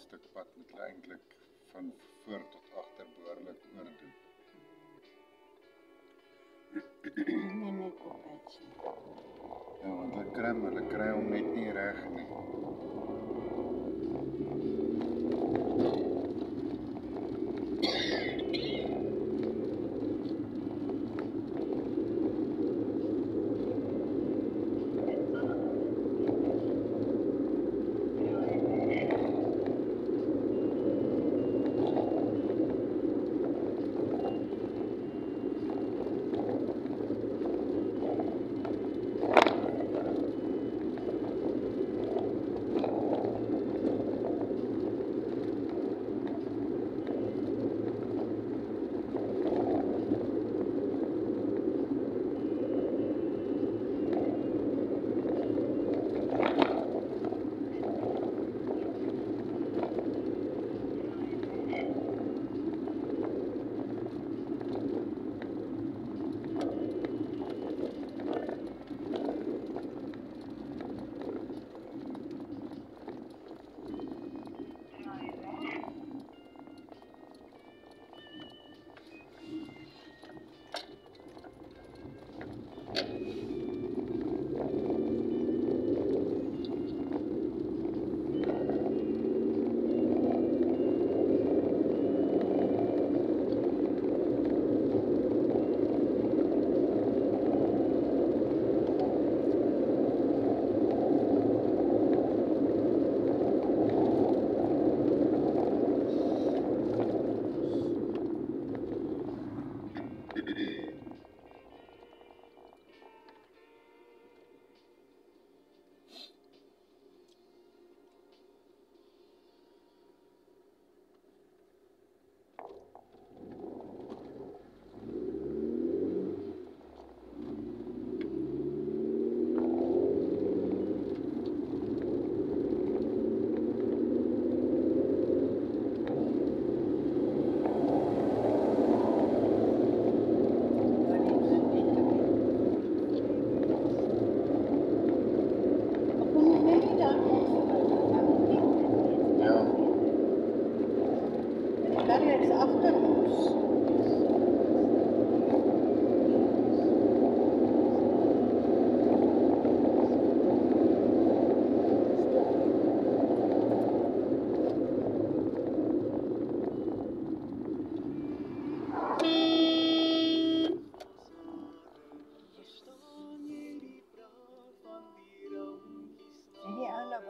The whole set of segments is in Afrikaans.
stuk pad moet hulle eintlik van voor tot agter behoorlik oordoen. Nee, net op uit. Ja, want hulle kry hom net nie reg nie.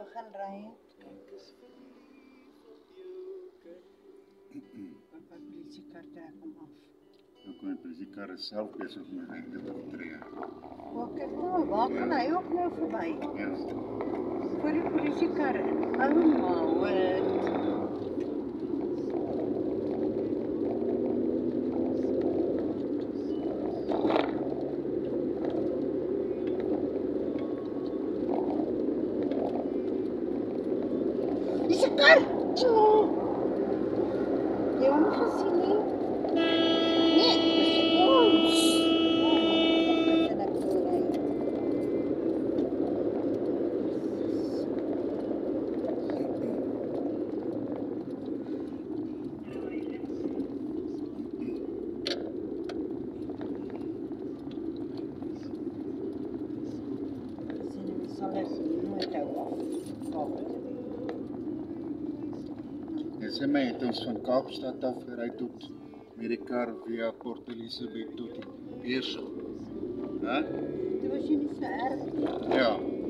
Begin rijden. Papa, politiekar trek hem af. Dan kon die politiekar self besig om die rente te betree. Oh, kijk nou, waar kan hij ook nou voorbij? Ja. Voor die politiekar. Allemaal, wat? Kar! Jy hom gesien nie? Nee, dis ons. Sal ek nooit hou af. Sê my, het ons van Kaapstad af gery tot met die kar via Port Elizabeth tot Beersel. Hè? Dit was jy nie so erg. Ja.